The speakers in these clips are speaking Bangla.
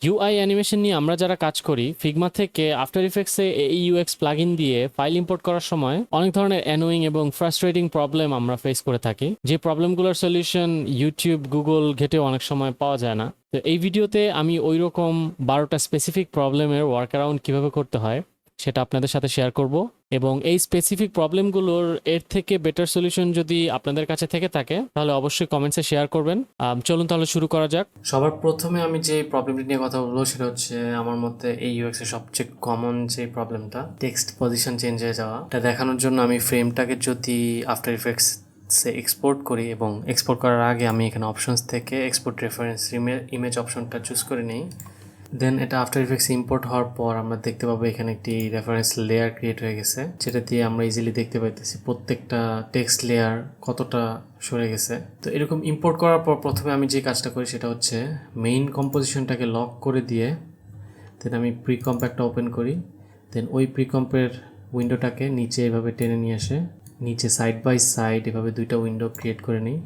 ইউআই অ্যানিমেশন নিয়ে আমরা যারা কাজ করি ফিগমা থেকে আফটার ইফেক্টসে এইইউএক্স প্লাগইন দিয়ে ফাইল ইম্পোর্ট করার সময় অনেক ধরনের অ্যানোয়িং এবং ফ্রাস্ট্রেটিং প্রবলেম আমরা ফেস করে থাকি, যে প্রবলেমগুলোর সলিউশন ইউটিউব গুগল ঘেটেও অনেক সময় পাওয়া যায় না। তো এই ভিডিওতে আমি ওই রকম 12টা স্পেসিফিক প্রবলেমের ওয়ার্ক অ্যারাউন্ড কীভাবে করতে হয় সেটা আপনাদের সাথে শেয়ার করব, এবং এই স্পেসিফিক প্রবলেমগুলোর এর থেকে বেটার সলিউশন যদি আপনাদের কাছে থেকে থাকে তাহলে অবশ্যই কমেন্টসে শেয়ার করবেন। চলুন তাহলে শুরু করা যাক। সবার প্রথমে আমি যে প্রবলেমটি নিয়ে কথা বলবো সেটা হচ্ছে আমার মতে এই ইউএক্স এর সবচেয়ে কমন যে প্রবলেমটা, টেক্সট পজিশন চেঞ্জ হয়ে যাওয়া। এটা দেখানোর জন্য আমি ফ্রেমটাকে যদি আফটার ইফেক্টস এক্সপোর্ট করি এবং এক্সপোর্ট করার আগে আমি এখানে অপশনস থেকে এক্সপোর্ট রেফারেন্স ইমেজ অপশনটা চুজ করে নিই। দেন এটা আফটার ইফেক্টস ইম্পোর্ট হওয়ার পর আমরা দেখতে পাবো এখানে একটি রেফারেন্স লেয়ার ক্রিয়েট হয়ে গেছে, যেটা দিয়ে আমরা ইজিলি দেখতে পাইতেছি প্রত্যেকটা টেক্সট লেয়ার কতটা সরে গেছে। তো এরকম ইম্পোর্ট করার পর প্রথমে আমি যে কাজটা করি সেটা হচ্ছে মেইন কম্পোজিশনটাকে লক করে দিয়ে দেন আমি প্রিকম্প একটা ওপেন করি। দেন ওই প্রিকম্পের উইন্ডোটাকে নিচে এভাবে টেনে নিয়ে আসে, নিচে সাইড বাই সাইড এভাবে দুইটা উইন্ডো ক্রিয়েট করে নিই,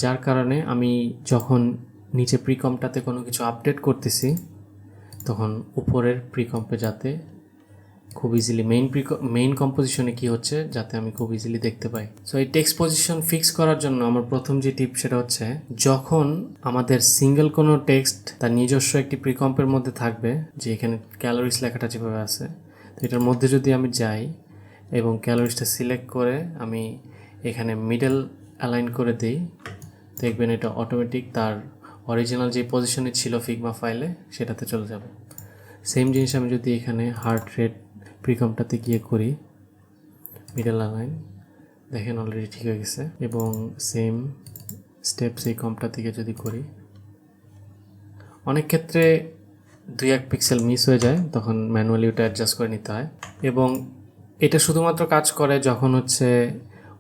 যার কারণে আমি যখন নিচে প্রিকম্পটাতে কোনো কিছু আপডেট করতেছি তখন উপরের প্রিকম্পে যাতে খুব ইজিলি মেইন কম্পোজিশনে কি হচ্ছে যাতে আমি খুব ইজিলি দেখতে পাই। সো এই টেক্সট পজিশন ফিক্স করার জন্য আমার প্রথম যে টিপ সেটা হচ্ছে যখন আমাদের সিঙ্গেল কোনো টেক্সট তার নিজস্ব একটি প্রিকম্পের মধ্যে থাকবে, যে এখানে ক্যালোরিজ লেখাটা যেভাবে আছে, তো এটার মধ্যে যদি আমি যাই এবং ক্যালোরিজটা সিলেক্ট করে আমি এখানে মিডল অ্যালাইন করে দিই, দেখবেন এটা অটোমেটিক তার অরিজিনাল যে পজিশনে ছিল ফিগমা ফাইলে সেটাতে চলে যাবে। সেম জিনিস আমি যদি এখানে হার্ট রেট প্রিকম্পটাতে গিয়ে করি, মিডল অ্যালাইন, দেখেন অলরেডি ঠিক হয়ে গেছে। এবং সেম স্টেপস এই কম্পটার দিকে যদি করি, অনেক ক্ষেত্রে 2-1 পিক্সেল মিস হয়ে যায়, তখন ম্যানুয়ালি ওটা অ্যাডজাস্ট করে নিতে হয়। এবং এটা শুধুমাত্র কাজ করে যখন হচ্ছে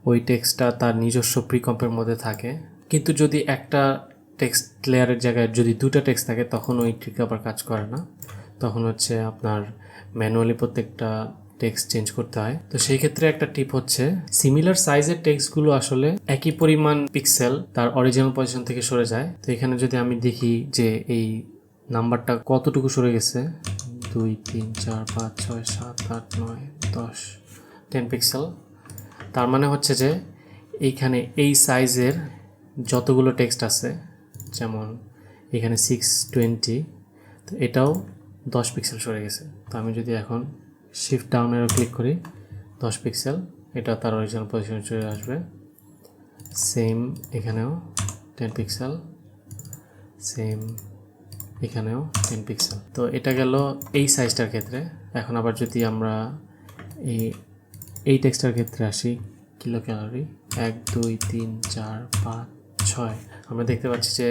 ওই টেক্সটটা তার নিজস্ব প্রিকম্পের মধ্যে থাকে, কিন্তু যদি একটা টেক্সট লেয়ারের জায়গায় যদি দুটো টেক্সট থাকে তখন ওই ট্রিক আবার কাজ করে না, তখন হচ্ছে আপনার ম্যানুয়ালি প্রত্যেকটা টেক্সট চেঞ্জ করতে হয়। তো সেই ক্ষেত্রে একটা টিপ হচ্ছে সিমিলার সাইজের টেক্সটগুলো আসলে একই পরিমাণ পিক্সেল তার অরিজিনাল পজিশন থেকে সরে যায়। তো এখানে যদি আমি দেখি যে এই নাম্বারটা কতটুকু সরে গেছে, 2 3 4 5 6 7 8 9 10 10 পিক্সেল, তার মানে হচ্ছে যে এইখানে এই সাইজের যতগুলো টেক্সট আছে, যেমন এখানে 620, তো এটাও 10 পিক্সেল সরে গেছে। তো আমি যদি এখন শিফট ডাউনেরও ক্লিক করি, 10 পিক্সেল এটা তার অরিজিনাল পজিশনে চলে আসবে। সেম এখানেও 10 পিক্সেল, সেম এখানেও 10 পিক্সেল। তো এটা গেল এই সাইজটার ক্ষেত্রে। এখন আবার যদি আমরা এই টেক্সটার ক্ষেত্রে আসি, কিলো ক্যালোরি 1 2 3 4 5 6, আমরা দেখতে পাচ্ছি যে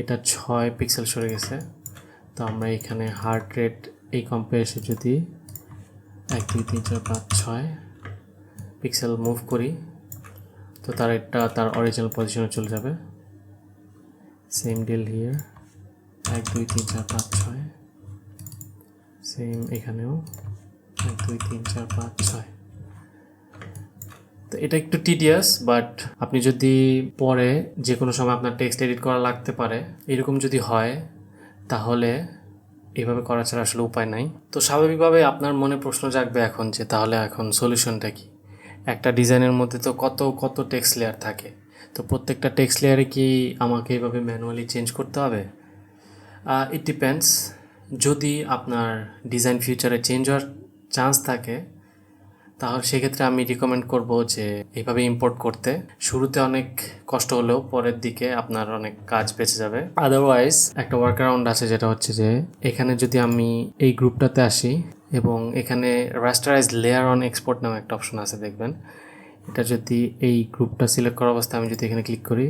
এটা 6 পিক্সেল সরে গেছে। তো আমরা এখানে হার্ট রেট এই কম্পে এসে যদি 1 2 3 4 5 6 পিক্সেল মুভ করি, তো তার অরিজিনাল পজিশনে চলে যাবে। সেম ডিল হিয়ার, 1 2 3 4 5 6, সেম এখানেও 1 2 3 4 5 6। তো এটা একটু টিডিয়াস, বাট আপনি যদি পরে যে কোনো সময় আপনার টেক্সট এডিট করা লাগতে পারে, এরকম যদি হয় তাহলে এইভাবে করা ছাড়া আসলে উপায় নাই। তো স্বাভাবিকভাবে আপনার মনে প্রশ্ন জাগবে এখন যে তাহলে এখন সলিউশনটা কি? একটা ডিজাইনের মধ্যে তো কত কত টেক্সট লেয়ার থাকে, তো প্রত্যেকটা টেক্সট লেয়ারে কি আমাকে এইভাবে ম্যানুয়ালি চেঞ্জ করতে হবে? It depends. যদি আপনার ডিজাইন ফিউচারে চেঞ্জ হওয়ার চান্স থাকে তাহলে সেক্ষেত্রে আমি রিকমেন্ড করব যে এইভাবে ইম্পোর্ট করতে। শুরুতে অনেক কষ্ট হলেও পরের দিকে আপনার অনেক কাজ বেঁচে যাবে। আদারওয়াইজ একটা ওয়ার্ক অ্যারাউন্ড আছে, যেটা হচ্ছে যে এখানে যদি আমি এই গ্রুপটাতে আসি এবং এখানে রাস্টারাইজ লেয়ার অন এক্সপোর্ট নামে একটা অপশন আছে, দেখবেন এটা যদি এই গ্রুপটা সিলেক্ট করা অবস্থায় আমি যদি এখানে ক্লিক করি,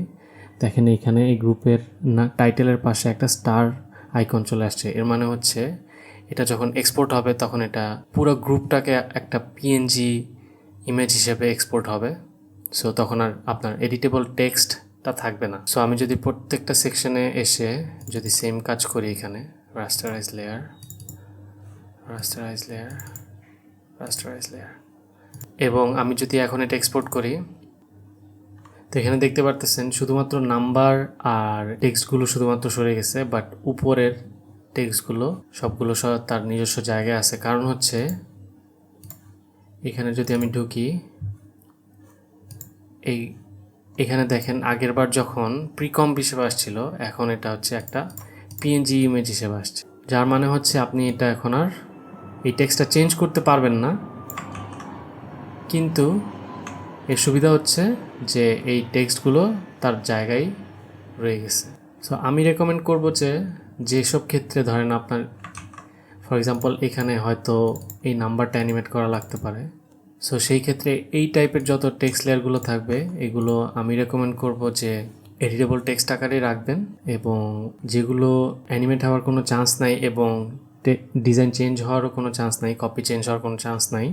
দেখেন এখানে এই গ্রুপের টাইটেলের পাশে একটা স্টার আইকন চলে আসছে। এর মানে হচ্ছে এটা যখন এক্সপোর্ট হবে তখন এটা পুরো গ্রুপটাকে একটা পিএনজি ইমেজ হিসেবে এক্সপোর্ট হবে। সো তখন আর আপনার এডিটেবল টেক্সটটা থাকবে না। সো আমি যদি প্রত্যেকটা সেকশনে এসে যদি সেম কাজ করি, এখানে rasterise layer, rasterise layer, rasterise layer, এবং আমি যদি এখন এটা এক্সপোর্ট করি, তো এখানে দেখতে পারতেছেন শুধুমাত্র নাম্বার আর টেক্সটগুলো শুধুমাত্র সরে গেছে, বাট উপরের টেক্সটগুলো সবগুলো তার নিজস্ব জায়গায় আছে। কারণ হচ্ছে এখানে যদি আমি ঢুকি, এখানে দেখেন আগের বার যখন প্রিকম্প হিসেবে আসছিল, এখন এটা হচ্ছে একটা পিএনজি ইমেজ হিসেবে আসছে, যার মানে হচ্ছে আপনি এটা এখন আর এই টেক্সটটা চেঞ্জ করতে পারবেন না। কিন্তু এর সুবিধা হচ্ছে যে এই টেক্সটগুলো তার জায়গায় রয়ে গেছে। সো আমি রেকমেন্ড করব যে যেসব ক্ষেত্রে ধরেন আপনার ফর এক্সাম্পল এখানে হয়তো এই নাম্বারটা অ্যানিমেট করা লাগতে পারে, সো সেই ক্ষেত্রে এই টাইপের যত টেক্সট লেয়ারগুলো থাকবে এগুলো আমি রেকমেন্ড করব যে এডিটেবল টেক্সট আকারেই রাখবেন, এবং যেগুলো অ্যানিমেট হওয়ার কোনো চান্স নাই এবং ডিজাইন চেঞ্জ হওয়ারও কোনো চান্স নাই, কপি চেঞ্জ হওয়ার কোনো চান্স নাই,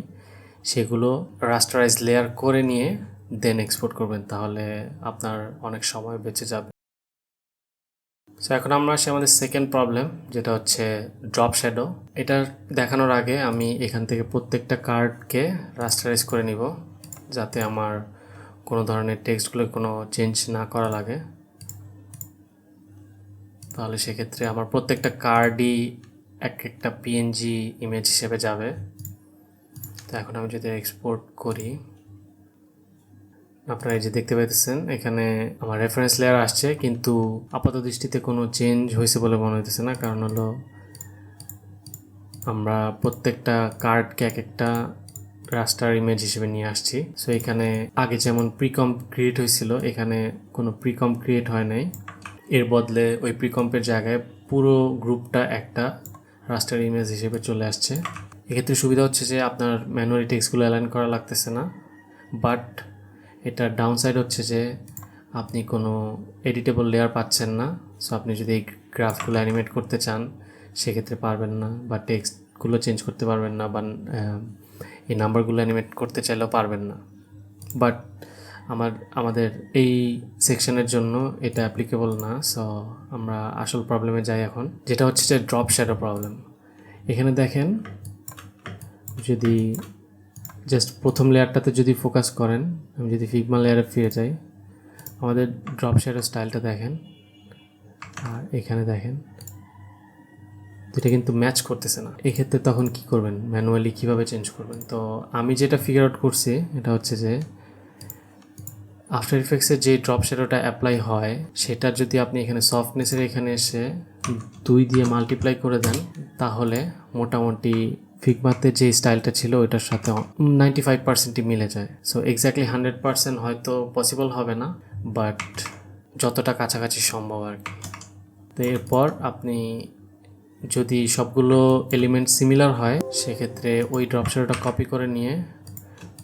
সেগুলো রাস্টারাইজ লেয়ার করে নিয়ে দেন এক্সপোর্ট করবেন, তাহলে আপনার অনেক সময় বেঁচে যাবে। সো এখন আমরা আসি আমাদের সেকেন্ড প্রবলেম, যেটা হচ্ছে ড্রপ শ্যাডো। এটা দেখানোর আগে আমি এখান থেকে প্রত্যেকটা কার্ডকে রাস্টারাইজ করে নিব, যাতে আমার কোনো ধরনের টেক্সটগুলো কোনো চেঞ্জ না করা লাগে। তাহলে সেক্ষেত্রে আমার প্রত্যেকটা কার্ডই এক একটা পিএনজি ইমেজ হিসেবে যাবে। তো এখন আমি যদি এক্সপোর্ট করি, আপনারা এই যে দেখতে পাইতেছেন এখানে আমার রেফারেন্স লেয়ার আসছে, কিন্তু আপাত দৃষ্টিতে কোনো চেঞ্জ হয়েছে বলে মনে হইতেছে না। কারণ হলো আমরা প্রত্যেকটা কার্ডকে এক একটা রাস্টার ইমেজ হিসেবে নিয়ে আসছি। সো এখানে আগে যেমন প্রিকম্প ক্রিয়েট হয়েছিল, এখানে কোনো প্রিকম্প ক্রিয়েট হয় নাই, এর বদলে ওই প্রিকম্পের জায়গায় পুরো গ্রুপটা একটা রাস্টার ইমেজ হিসেবে চলে আসছে। এক্ষেত্রে সুবিধা হচ্ছে যে আপনার ম্যানুয়ালি টেক্সটগুলো অ্যালাইন করা লাগতেছে না, বাট এটা ডাউন সাইড হচ্ছে যে আপনি কোনো এডিটেবল লেয়ার পাচ্ছেন না। সো আপনি যদি এই গ্রাফগুলো অ্যানিমেট করতে চান সেক্ষেত্রে পারবেন না, বা টেক্সটগুলো চেঞ্জ করতে পারবেন না, বা এই নাম্বারগুলো অ্যানিমেট করতে চাইলেও পারবেন না। বাট আমাদের এই সেকশনের জন্য এটা অ্যাপ্লিকেবল না। সো আমরা আসল প্রবলেমে যাই এখন, যেটা হচ্ছে যে ড্রপ শ্যাডো প্রবলেম। এখানে দেখেন, যদি জাস্ট প্রথম লেয়ারটাতে যদি ফোকাস করেন, আমি যদি ফিগমা লেয়ারে ফিরে যাই, আমাদের ড্রপ শ্যাডো স্টাইলটা দেখেন, আর এখানে দেখেন দুটা কিন্তু ম্যাচ করতেছে না। এক্ষেত্রে তখন কি করবেন, ম্যানুয়ালি কিভাবে চেঞ্জ করবেন? তো আমি যেটা ফিগার আউট করছি এটা হচ্ছে যে আফটার ইফেক্টসের যে ড্রপ শ্যাডোটা অ্যাপ্লাই হয় সেটা যদি আপনি এখানে সফটনেসের এখানে এসে 2 দিয়ে মাল্টিপ্লাই করে দেন, তাহলে মোটামুটি ফিগমাতে যে স্টাইলটা ছিল ওইটার সাথে 95%ই মিলে যায়। সো এক্স্যাক্টলি 100% হয়তো পসিবল হবে না, বাট যতটা কাছাকাছি সম্ভব আর কি। তো এরপর আপনি যদি সবগুলো এলিমেন্ট সিমিলার হয় সেক্ষেত্রে ওই ড্রপ শ্যাডোটা কপি করে নিয়ে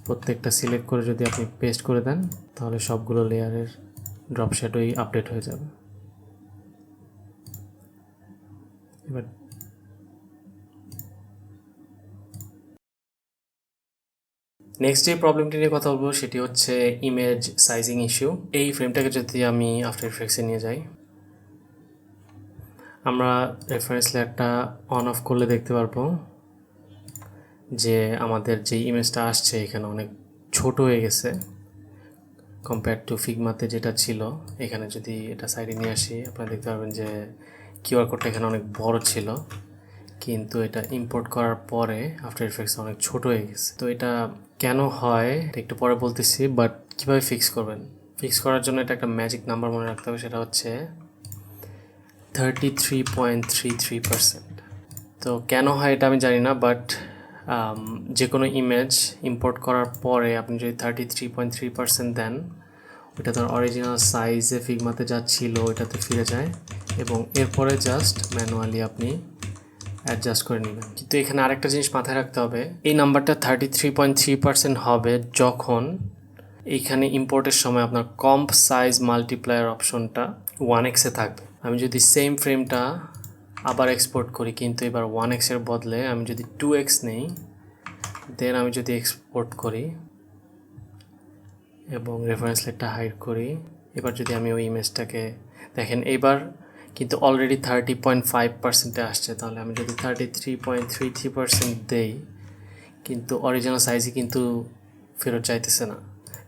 প্রত্যেকটা সিলেক্ট করে যদি আপনি পেস্ট করে দেন, তাহলে সবগুলো লেয়ারের ড্রপ শ্যাডোই আপডেট হয়ে যাবে। এবার নেক্সট যে প্রবলেমটি নিয়ে কথা বলবো সেটি হচ্ছে ইমেজ সাইজিং ইস্যু। এই ফ্রেমটাকে যদি আমি আফটার ইফেক্টসে নিয়ে যাই, আমরা রেফারেন্স লেয়ারটা অন অফ করলে দেখতে পারবো যে আমাদের যে ইমেজটা আসছে এখানে অনেক ছোট হয়ে গেছে কম্পেয়ার টু ফিগমাতে যেটা ছিল। এখানে যদি এটা সাইডে নিয়ে আসি, আপনারা দেখতে পারবেন যে কিউআর কোডটা এখানে অনেক বড় ছিল, কিন্তু এটা ইম্পোর্ট করার পরে আফটার ইফেক্টস অনেক ছোট হয়ে গেছে। তো এটা কেন হয় একটু পরে বলতেছি, বাট কীভাবে ফিক্স করবেন? ফিক্স করার জন্য এটা একটা ম্যাজিক নাম্বার মনে রাখতে হবে, সেটা হচ্ছে 33.33%। তো কেন হয় এটা আমি জানি না, বাট যে কোনো ইমেজ ইম্পোর্ট করার পরে আপনি যদি 33.3% দেন, ওটা তার অরিজিনাল সাইজে ফিগমাতে যা ছিল ওইটাতে ফিরে যায়, এবং এরপরে জাস্ট ম্যানুয়ালি আপনি অ্যাডজাস্ট করে নেবেন। কিন্তু এখানে আরেকটা জিনিস মাথায় রাখতে হবে, এই নাম্বারটা 33.3% হবে যখন এইখানে ইম্পোর্টের সময় আপনার কম্প সাইজ মাল্টিপ্লায়ার অপশনটা 1x-এ থাকবে। আমি যদি সেম ফ্রেমটা আবার এক্সপোর্ট করি, কিন্তু এবার 1x-এর বদলে আমি যদি 2x নেই, দেন আমি যদি এক্সপোর্ট করি এবং রেফারেন্স লেয়ারটা হাইড করি, এবার যদি আমি ওই ইমেজটাকে দেখেন, এইবার কিন্তু অলরেডি 30.5%-এ আসছে। তাহলে আমি যদি 33.33% দেই, কিন্তু অরিজিনাল সাইজই কিন্তু ফেরত চাইতেছে না।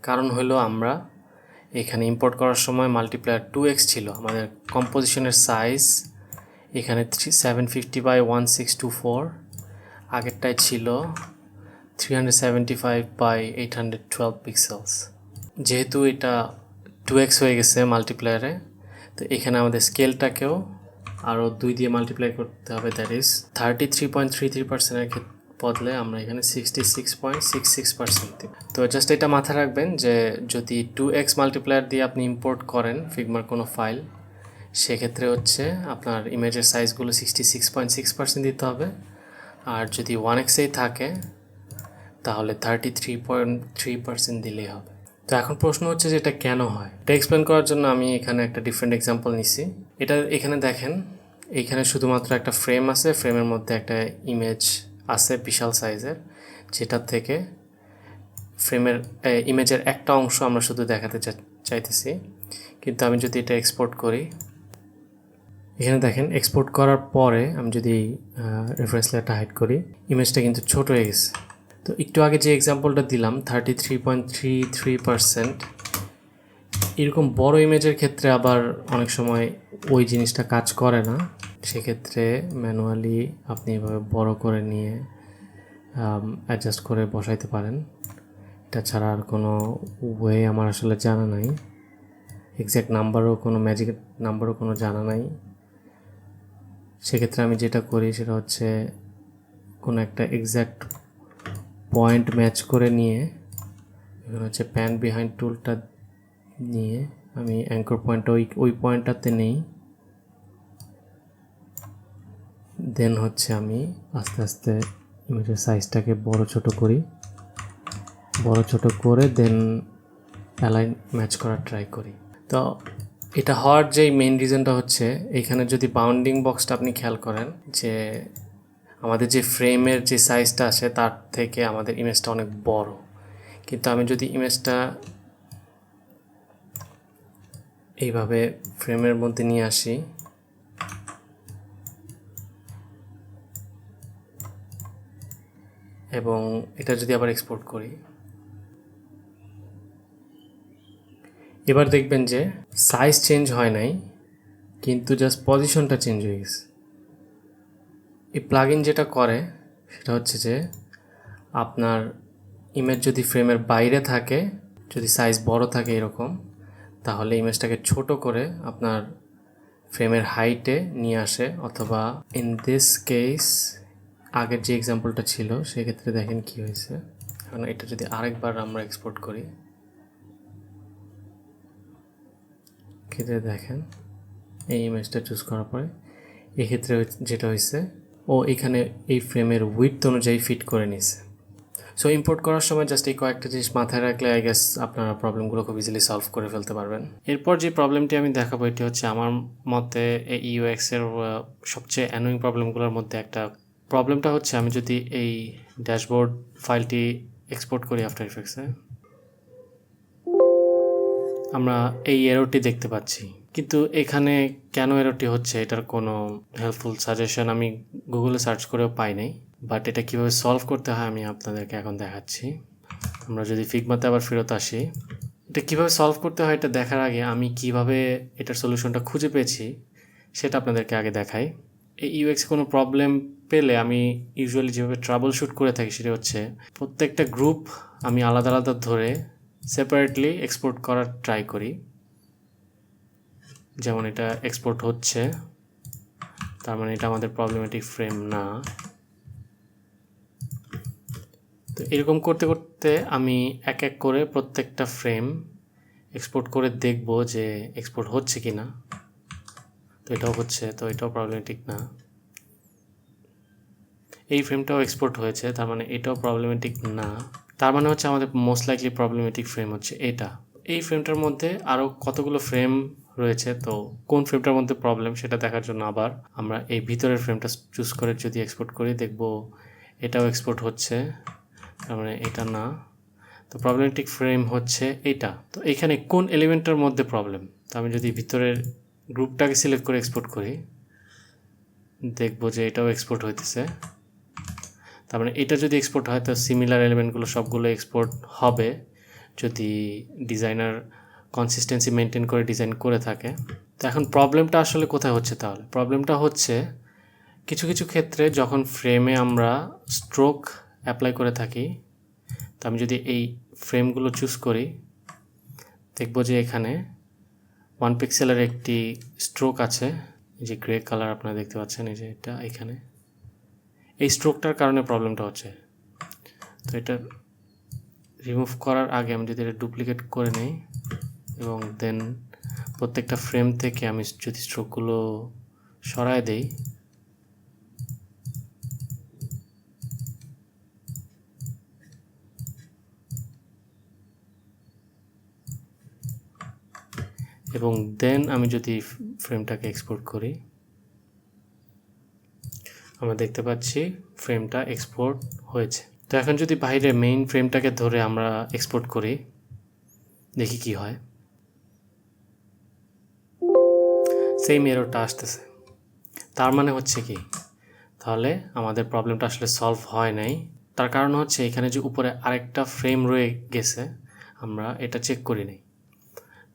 কারণ হলো আমরা এখানে ইম্পোর্ট করার সময় মাল্টিপ্লায়ার 2x ছিল। আমাদের কম্পোজিশনের সাইজ এখানে 750 by 1624, আগেরটায় ছিল 375 by 812 পিক্সেলস। যেহেতু এটা 2x হয়ে গেছে মাল্টিপ্লায়ারে, তো এখানে আমাদের স্কেলটাকেও আরও 2 দিয়ে মাল্টিপ্লাই করতে হবে, দ্যাট ইজ 33.33%-এর বদলে আমরা এখানে 66.66% দেব। তো জাস্ট এটা মাথায় রাখবেন যে যদি 2x মাল্টিপ্লায়ার দিয়ে আপনি ইম্পোর্ট করেন ফিগমার কোনো ফাইল, সেক্ষেত্রে হচ্ছে আপনার ইমেজের সাইজগুলো 66.6% দিতে হবে, আর যদি 1xই থাকে তাহলে 33.3% দিলেই হবে। তো এখন প্রশ্ন হচ্ছে যে এটা কেন হয়। এটা এক্সপ্লেন করার জন্য আমি এখানে একটা ডিফারেন্ট এক্সাম্পল নিছি। এখানে দেখেন, এইখানে শুধুমাত্র একটা ফ্রেম আছে, ফ্রেমের মধ্যে একটা ইমেজ আছে বিশাল সাইজের, যেটার থেকে ফ্রেমের ইমেজের একটা অংশ আমরা শুধু দেখাতে চাইতেছি। কিন্তু আমি যদি এটা এক্সপোর্ট করি, এখানে দেখেন এক্সপোর্ট করার পরে আমি যদি রেফারেন্স লেয়ারটা হাইড করি, ইমেজটা কিন্তু ছোট হয়ে গেছে। তো একটু আগে যে এক্সাম্পলটা দিলাম 33.33%, এরকম বড় ইমেজের ক্ষেত্রে আবার অনেক সময় ওই জিনিসটা কাজ করে না। সেক্ষেত্রে ম্যানুয়ালি আপনি এভাবে বড় করে নিয়ে অ্যাডজাস্ট করে বসাইতে পারেন। এটা ছাড়া আর কোনো ওয়ে আমার আসলে জানা নাই, এক্স্যাক্ট নাম্বারও কোনো ম্যাজিক নাম্বারও কোনো জানা নাই। সেক্ষেত্রে আমি যেটা করি সেটা হচ্ছে কোনো একটা এক্স্যাক্ট পয়েন্ট ম্যাচ করে নিয়ে, এখানে হচ্ছে প্যান বিহাইন্ড টুলটা নিয়ে আমি অ্যাঙ্কর পয়েন্টটা ওই পয়েন্টটাতে নেই, দেন হচ্ছে আমি আস্তে আস্তে ইমেজের সাইজটাকে বড় ছোট করে দেন অ্যালাইন ম্যাচ করার ট্রাই করি। তো এটা হওয়ার যেই মেইন রিজনটা হচ্ছে, এইখানে যদি বাউন্ডিং বক্সটা আপনি খেয়াল করেন যে আমাদের যে ফ্রেমের যে সাইজটা আসে তার থেকে আমাদের ইমেজটা অনেক বড়। কিন্তু আমি যদি ইমেজটা এইভাবে ফ্রেমের মধ্যে নিয়ে আসি, এবং এটা যদি আবার এক্সপোর্ট করি, এবার দেখবেন যে সাইজ চেঞ্জ হয় নাই, কিন্তু জাস্ট পজিশনটা চেঞ্জ হয়ে গেছে। এই প্লাগইন যেটা করে সেটা হচ্ছে যে আপনার ইমেজ যদি ফ্রেমের বাইরে থাকে, যদি সাইজ বড় থাকে এরকম, তাহলে ইমেজটাকে ছোট করে আপনার ফ্রেমের হাইটে নিয়ে আসে, অথবা ইন দিস কেস আগের যে এক্সাম্পলটা ছিল সেক্ষেত্রে দেখেন কি হয়েছে। এখন এটা যদি আরেকবার আমরা এক্সপোর্ট করি, ক্ষেত্রে দেখেন এই ইমেজটা চুজ করার পরে এক্ষেত্রে যেটা হয়েছে, ও এখানে এই ফ্রেমের উইডথ অনুযায়ী ফিট করে নিছে। সো ইম্পোর্ট করার সময় জাস্ট এই কয়েকটা জিনিস মাথায় রাখলে আই গেস আপনারা প্রবলেমগুলো খুব ইজিলি সলভ করে ফেলতে পারবেন। এরপর যে প্রবলেমটি আমি দেখাবো এটি হচ্ছে আমার মতে এই ইউএক্সের সবচেয়ে অ্যানোয়িং প্রবলেমগুলোর মধ্যে একটা। প্রবলেমটা হচ্ছে আমি যদি এই ড্যাশবোর্ড ফাইলটি এক্সপোর্ট করি আফটার ইফেক্টসে, আমরা এই এররটি দেখতে পাচ্ছি। কিন্তু এখানে কেন এররটি হচ্ছে এটার কোনো হেল্পফুল সাজেশন আমি গুগলে সার্চ করেও পাই নাই, বাট এটা কীভাবে সলভ করতে হয় আমি আপনাদেরকে এখন দেখাচ্ছি। আমরা যদি ফিগমাতে আবার ফেরত আসি, এটা কীভাবে সলভ করতে হয় এটা দেখার আগে আমি কিভাবে এটার সলিউশনটা খুঁজে পেয়েছি সেটা আপনাদেরকে আগে দেখাই। এই ইউএক্সে কোনো প্রবলেম পেলে আমি ইউজুয়ালি যেভাবে ট্রাবল শ্যুট করে থাকি সেটা হচ্ছে প্রত্যেকটা গ্রুপ আমি আলাদা আলাদা ধরে সেপারেটলি এক্সপোর্ট করার ট্রাই করি। যেমন এটা এক্সপোর্ট হচ্ছে, তার মানে এটা আমাদের প্রবলেমেটিক ফ্রেম না। তো এরকম করতে করতে আমি এক এক করে প্রত্যেকটা ফ্রেম এক্সপোর্ট করে দেখব যে এক্সপোর্ট হচ্ছে কি না। তো এটাও হচ্ছে, তো এটাও প্রবলেমেটিক না। এই ফ্রেমটাও এক্সপোর্ট হয়েছে, তার মানে এটাও প্রবলেমেটিক না। তার মানে হচ্ছে আমাদের মোস্ট লাইকলি প্রবলেমেটিক ফ্রেম হচ্ছে এটা। এই ফ্রেমটার মধ্যে আরও কতগুলো ফ্রেম রয়েছে, তো কোন ফ্রেমটার মধ্যে প্রবলেম সেটা দেখার জন্য আবার আমরা এই ভিতরের ফ্রেমটা চুজ করে যদি এক্সপোর্ট করি, দেখব এটাও এক্সপোর্ট হচ্ছে, তার মানে এটা না। তো প্রবলেমেটিক ফ্রেম হচ্ছে এটা। তো এখানে কোন এলিমেন্টের মধ্যে প্রবলেম, তো আমি যদি ভিতরের গ্রুপটাকে সিলেক্ট করে এক্সপোর্ট করি, দেখব যে এটাও এক্সপোর্ট হইতেছে। তার মানে এটা যদি এক্সপোর্ট হয় তো সিমিলার এলিমেন্টগুলো সবগুলো এক্সপোর্ট হবে যদি ডিজাইনার কনসিস্টেন্সি মেনটেন করে ডিজাইন করে থাকে। তো এখন প্রবলেমটা আসলে কোথায় হচ্ছে তাহলে? প্রবলেমটা হচ্ছে কিছু কিছু ক্ষেত্রে যখন ফ্রেমে আমরা স্ট্রোক অ্যাপ্লাই করে থাকি, তো আমি যদি এই ফ্রেমগুলো চুজ করি, দেখব যে এখানে 1 পিক্সেলের একটি স্ট্রোক আছে, এই যে গ্রে কালার আপনারা দেখতে পাচ্ছেন, এই যে এটা এখানে, এই স্ট্রোকটার কারণে প্রবলেমটা হচ্ছে। তো এটা রিমুভ করার আগে আমি যদি এটা ডুপ্লিকেট করে নিই এবং দেন প্রত্যেকটা ফ্রেম থেকে আমি যদি স্ট্রোকগুলো সরায় দেই, এবং দেন আমি যদি ফ্রেমটাকে এক্সপোর্ট করি, আমরা দেখতে পাচ্ছি ফ্রেমটা এক্সপোর্ট হয়েছে। তো এখন যদি বাইরে মেইন ফ্রেমটাকে ধরে আমরা এক্সপোর্ট করি, দেখি কি হয়। সেম এররটা আসতেছে। তার মানে হচ্ছে কি, তাহলে আমাদের প্রবলেমটা আসলে সলভ হয় নাই। তার কারণ হচ্ছে এখানে যে উপরে আরেকটা ফ্রেম রয়ে গেছে, আমরা এটা চেক করি নাই।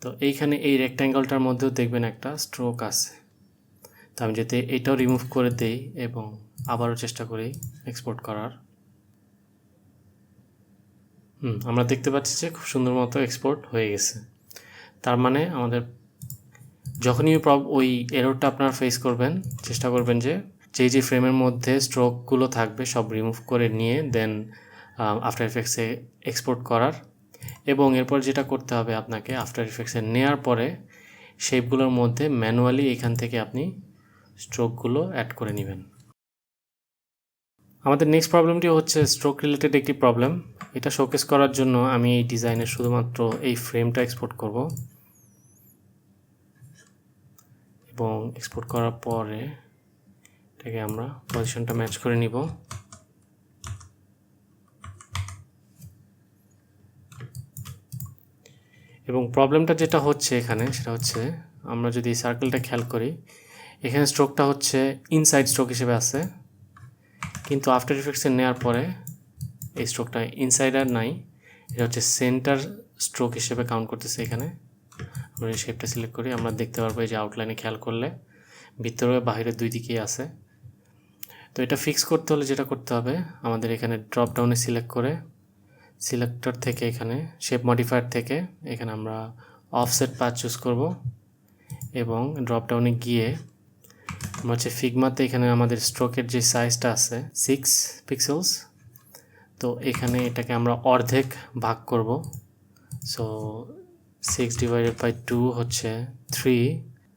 তো এইখানে এই রেক্ট্যাঙ্গলটার মধ্যেও দেখবেন একটা স্ট্রোক আছে। তো আমি যদি এটাও রিমুভ করে দেই এবং আবারও চেষ্টা করি এক্সপোর্ট করার, আমরা দেখতে পাচ্ছি যে খুব সুন্দর মতো এক্সপোর্ট হয়ে গেছে। তার মানে আমাদের যখনই ওই এররটা আপনারা ফেস করবেন, চেষ্টা করবেন যে যে ফ্রেমের মধ্যে স্ট্রোকগুলো থাকবে সব রিমুভ করে নিয়ে দেন আফটার ইফেক্টসে এক্সপোর্ট করার। এবং এরপর যেটা করতে হবে আপনাকে, আফটার ইফেক্টসে নেওয়ার পরে শেপগুলোর মধ্যে ম্যানুয়ালি এখান থেকে আপনি স্ট্রোকগুলো অ্যাড করে নেবেন। আমাদের নেক্সট প্রবলেমটি হচ্ছে স্ট্রোক রিলেটেড একটি প্রবলেম। এটা শোকেস করার জন্য আমি এই ডিজাইনের শুধুমাত্র এই ফ্রেমটা এক্সপোর্ট করব এবং এক্সপোর্ট করার পরে এটাকে আমরা পজিশনটা ম্যাচ করে নিব। এবং প্রবলেমটা যেটা হচ্ছে এখানে সেটা হচ্ছে, আমরা যদি সার্কেলটা খেয়াল করি, এখানে স্ট্রোকটা হচ্ছে ইনসাইড স্ট্রোক হিসেবে আছে, কিন্তু আফটার ইফেক্টসে নেওয়ার পরে এই স্ট্রোকটা ইনসাইড আর নাই, এটা হচ্ছে সেন্টার স্ট্রোক হিসেবে কাউন্ট করতেছে। এখানে আমরা এই শেপটা সিলেক্ট করি, আমরা দেখতে পারবো এই যে আউটলাইনে খেয়াল করলে ভিতরে বাইরে দুই দিকেই আছে। তো এটা ফিক্স করতে হলে যেটা করতে হবে, আমাদের এখানে ড্রপ ডাউনে সিলেক্ট করে সিলেক্টর থেকে এখানে শেপ মডিফায়ার থেকে এখানে আমরা অফসেট পাথ চুজ করব এবং ড্রপ ডাউনে গিয়ে আমরা হচ্ছে ফিগমাতে এখানে আমাদের স্ট্রোকের যে সাইজটা আছে 6 পিক্সেলস, তো এখানে এটাকে আমরা অর্ধেক ভাগ করব। সো 6/2 হচ্ছে 3।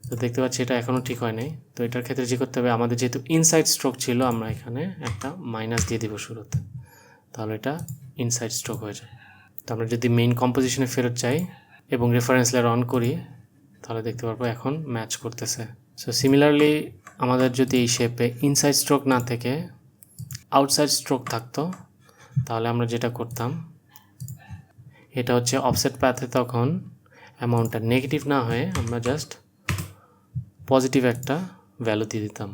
তো দেখতে পাচ্ছি এটা এখনও ঠিক হয় নাই। তো এটার ক্ষেত্রে যে করতে হবে, আমাদের যেহেতু ইনসাইড স্ট্রোক ছিল, আমরা এখানে একটা মাইনাস দিয়ে দিব শুরুতে, তাহলে এটা ইনসাইড স্ট্রোক হয়ে যায়। তো আমরা যদি মেইন কম্পোজিশনে ফেরত যাই এবং রেফারেন্স লেয়ার অন করি, তাহলে দেখতে পারবো এখন ম্যাচ করতেছে। সো সিমিলারলি আমাদের যদি এই শেপে ইনসাইড স্ট্রোক না থেকে আউটসাইড স্ট্রোক থাকতো, তাহলে আমরা যেটা করতাম, এটা হচ্ছে অফসেট প্যাথে তখন অ্যামাউন্টটা নেগেটিভ না হয়ে আমরা জাস্ট পজিটিভ একটা ভ্যালু দিয়ে দিতাম।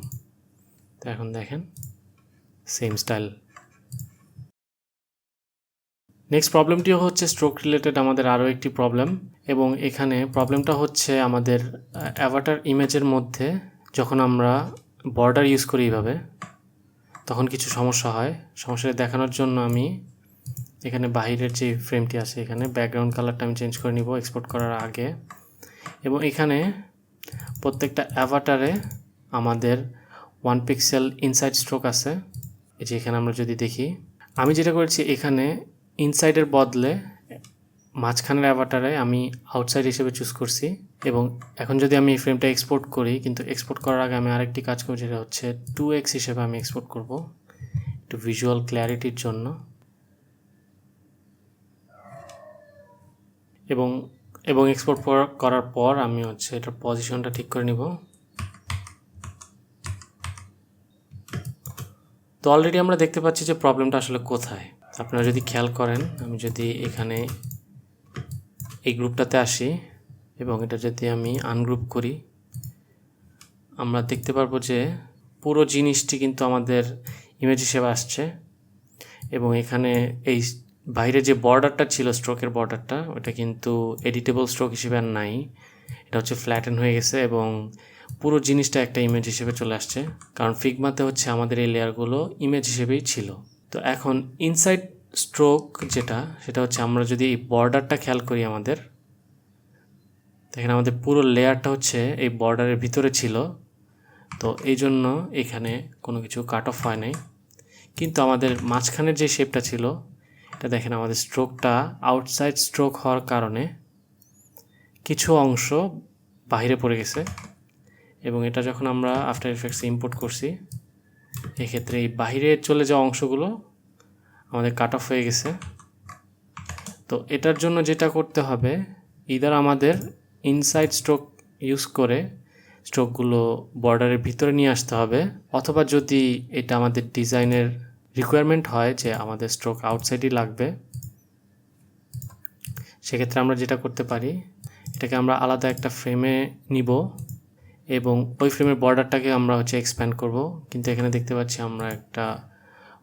তো এখন দেখেন সেম স্টাইল। নেক্সট প্রবলেমটিও হচ্ছে স্ট্রোক রিলেটেড আমাদের আরও একটি প্রবলেম, এবং এখানে প্রবলেমটা হচ্ছে আমাদের অ্যাভাটার ইমেজের মধ্যে যখন আমরা বর্ডার ইউজ করি এইভাবে, তখন কিছু সমস্যা হয়। সমস্যাটা দেখানোর জন্য আমি এখানে বাহিরের যে ফ্রেমটি আছে এখানে ব্যাকগ্রাউন্ড কালারটা আমি চেঞ্জ করে নিব এক্সপোর্ট করার আগে, এবং এখানে প্রত্যেকটা অ্যাভাটারে আমাদের 1 পিক্সেল ইনসাইড স্ট্রোক আছে। এই যে এখানে আমরা যদি দেখি, আমি যেটা করেছি এখানে ইনসাইডের বদলে মাঝখানের অ্যাভাটারে আমি আউটসাইড হিসেবে চুজ করছি। এবং এখন যদি আমি এই ফ্রেমটা এক্সপোর্ট করি, কিন্তু এক্সপোর্ট করার আগে আমি আরেকটি কাজ করব, যেটা হচ্ছে 2x হিসেবে আমি এক্সপোর্ট করব একটু ভিজুয়াল ক্ল্যারিটির জন্য। এবং এক্সপোর্ট করার পর আমি হচ্ছে এটার পজিশনটা ঠিক করে নিব। তো অলরেডি আমরা দেখতে পাচ্ছি যে প্রবলেমটা আসলে কোথায়। আপনারা যদি খেয়াল করেন, আমি যদি এখানে এই গ্রুপটাতে আসি এবং এটা যদি আমি আনগ্রুপ করি, আমরা দেখতে পারবো যে পুরো জিনিসটি কিন্তু আমাদের ইমেজ হিসেবে আসছে, এবং এখানে এই বাইরে যে বর্ডারটা ছিল স্ট্রোকের বর্ডারটা ওটা কিন্তু এডিটেবল স্ট্রোক হিসেবে আর নাই, এটা হচ্ছে ফ্ল্যাটেন হয়ে গেছে এবং পুরো জিনিসটা একটা ইমেজ হিসেবে চলে আসছে, কারণ ফিগমাতে হচ্ছে আমাদের এই লেয়ারগুলো ইমেজ হিসেবেই ছিল। তো এখন ইনসাইড স্ট্রোক যেটা, সেটা হচ্ছে আমরা যদি এই বর্ডারটা খেয়াল করি আমাদের, দেখেন আমাদের পুরো লেয়ারটা হচ্ছে এই বর্ডারের ভিতরে ছিল, তো এই জন্য এখানে কোনো কিছু কাট অফ হয় নাই। কিন্তু আমাদের মাঝখানের যে শেপটা ছিল এটা দেখেন আমাদের স্ট্রোকটা আউটসাইড স্ট্রোক হওয়ার কারণে কিছু অংশ বাইরে পড়ে গেছে, এবং এটা যখন আমরা আফটার ইফেক্টসে ইম্পোর্ট করছি এক্ষেত্রে এই বাইরে চলে যাওয়া অংশগুলো আমাদের কাট অফ হয়ে গেছে। তো এটার জন্য যেটা করতে হবে, ইদার আমাদের ইনসাইড স্ট্রোক ইউজ করে স্ট্রোকগুলো বর্ডারের ভিতরে নিয়ে আসতে হবে, অথবা যদি এটা আমাদের ডিজাইনের রিকোয়ারমেন্ট হয় যে আমাদের স্ট্রোক আউটসাইডই লাগবে, সেক্ষেত্রে আমরা যেটা করতে পারি, এটাকে আমরা আলাদা একটা ফ্রেমে নিব এবং ওই ফ্রেমের বর্ডারটাকে আমরা হচ্ছে এক্সপ্যান্ড করব। কিন্তু এখানে দেখতে পাচ্ছি আমরা একটা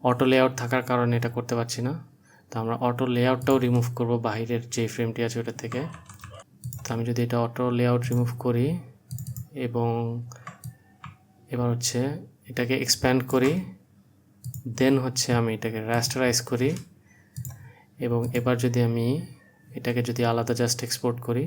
অটো লেআউট থাকার কারণে এটা করতে পারছি না, তো আমরা অটো লেআউটটাও রিমুভ করব বাইরের যে ফ্রেমটি আছে ওটা থেকে। তো আমি যদি এটা অটো লেআউট রিমুভ করি এবং এবার হচ্ছে এটাকে এক্সপ্যান্ড করি, দেন হচ্ছে আমি এটাকে রাস্টারাইজ করি এবং এবার যদি আমি এটাকে যদি আলাদা জাস্ট এক্সপোর্ট করি,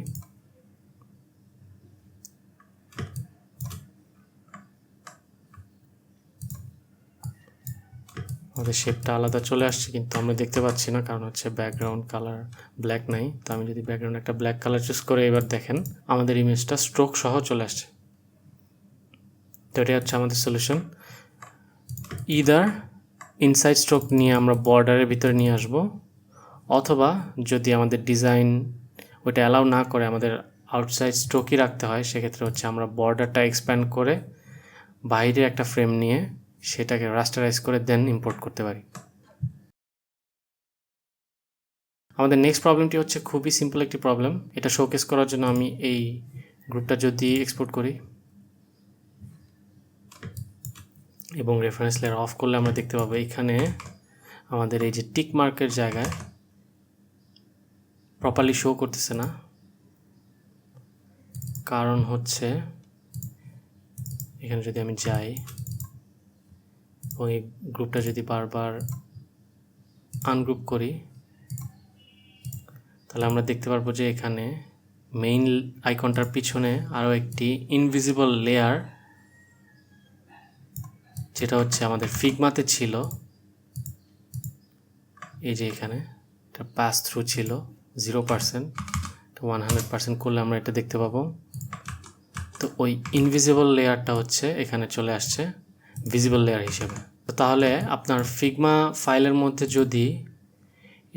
আমাদের শেপটা আলাদা চলে আসছে, কিন্তু আমরা দেখতে পাচ্ছি না কারণ হচ্ছে ব্যাকগ্রাউন্ড কালার ব্ল্যাক নাই। তো আমি যদি ব্যাকগ্রাউন্ড একটা ব্ল্যাক কালার চুজ করে এবার দেখেন আমাদের ইমেজটা স্ট্রোক সহ চলে আসছে। তো এটাই হচ্ছে আমাদের সলিউশন, ইদার ইনসাইড স্ট্রোক নিয়ে আমরা বর্ডারের ভিতরে নিয়ে আসব, অথবা যদি আমাদের ডিজাইন ওইটা অ্যালাউ না করে আমাদের আউটসাইড স্ট্রোকই রাখতে হয়, সেক্ষেত্রে হচ্ছে আমরা বর্ডারটা এক্সপ্যান্ড করে বাইরে একটা ফ্রেম নিয়ে সেটাকে রাস্টারাইজ করে দেন ইম্পোর্ট করতে পারি। আমাদের নেক্সট প্রবলেমটি হচ্ছে খুবই সিম্পল একটি প্রবলেম। এটা শোকেস করার জন্য আমি এই গ্রুপটা যদি এক্সপোর্ট করি এবং রেফারেন্স লেয়ার অফ করলে আমরা দেখতে পাবো এখানে আমাদের এই যে টিক মার্কের জায়গায় প্রপারলি শো করতেছে না, কারণ হচ্ছে এখানে যদি আমি যাই এবং এই গ্রুপটা যদি বারবার আনগ্রুপ করি, তাহলে আমরা দেখতে পারবো যে এখানে মেইন আইকনটার পিছনে আরও একটি ইনভিজিবল লেয়ার, যেটা হচ্ছে আমাদের ফিগমাতে ছিল, এই যে এখানে এটা পাস থ্রু ছিল 0%, তো 100% করলে আমরা এটা দেখতে পাবো। তো ওই ইনভিজিবল লেয়ারটা হচ্ছে এখানে চলে আসছে ভিজিবল লেয়ার হিসেবে। তো তাহলে আপনার ফিগমা ফাইলের মধ্যে যদি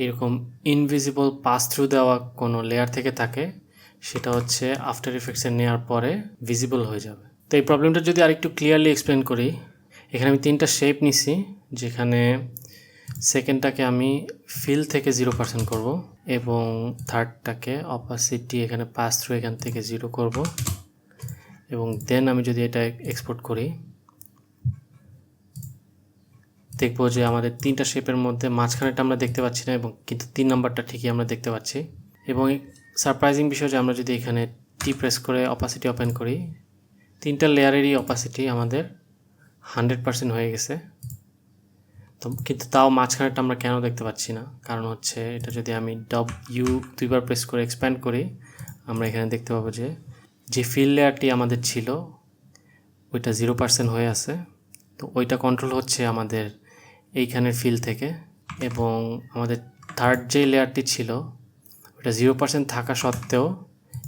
এরকম ইনভিজিবল পাস থ্রু দেওয়া কোনো লেয়ার থেকে থাকে, সেটা হচ্ছে আফটার ইফেক্টসে নেওয়ার পরে ভিজিবল হয়ে যাবে। তো এই প্রবলেমটা যদি আরেকটু ক্লিয়ারলি এক্সপ্লেন করি, এখানে আমি 3টা শেপ নিছি, যেখানে সেকেন্ডটাকে আমি ফিল থেকে 0% করব এবং থার্ডটাকে অপাসিটি এখানে পাস থ্রু এখান থেকে 0 করব, এবং দেন আমি যদি এটা এক্সপোর্ট করি দেখবো যে আমাদের 3টা শেপের মধ্যে মাঝখানেটা আমরা দেখতে পাচ্ছি না, এবং কিন্তু 3 নাম্বারটা ঠিকই আমরা দেখতে পাচ্ছি। এবং সারপ্রাইজিং বিষয় যে আমরা যদি এখানে টি প্রেস করে অপাসিটি ওপেন করি, 3টা লেয়ারেরই অপাসিটি আমাদের 100% হয়ে গেছে। তো কিন্তু তাও মাঝখানেটা আমরা কেন দেখতে পাচ্ছি না, কারণ হচ্ছে এটা যদি আমি W 2বার প্রেস করে এক্সপ্যান্ড করি, আমরা এখানে দেখতে পাবো যে ফিল লেয়ারটি আমাদের ছিল ওইটা 0% হয়ে আছে। তো ওইটা কন্ট্রোল হচ্ছে আমাদের এইখানের ফিল থেকে, এবং আমাদের থার্ড যে লেয়ারটি ছিল ওটা 0% থাকা সত্ত্বেও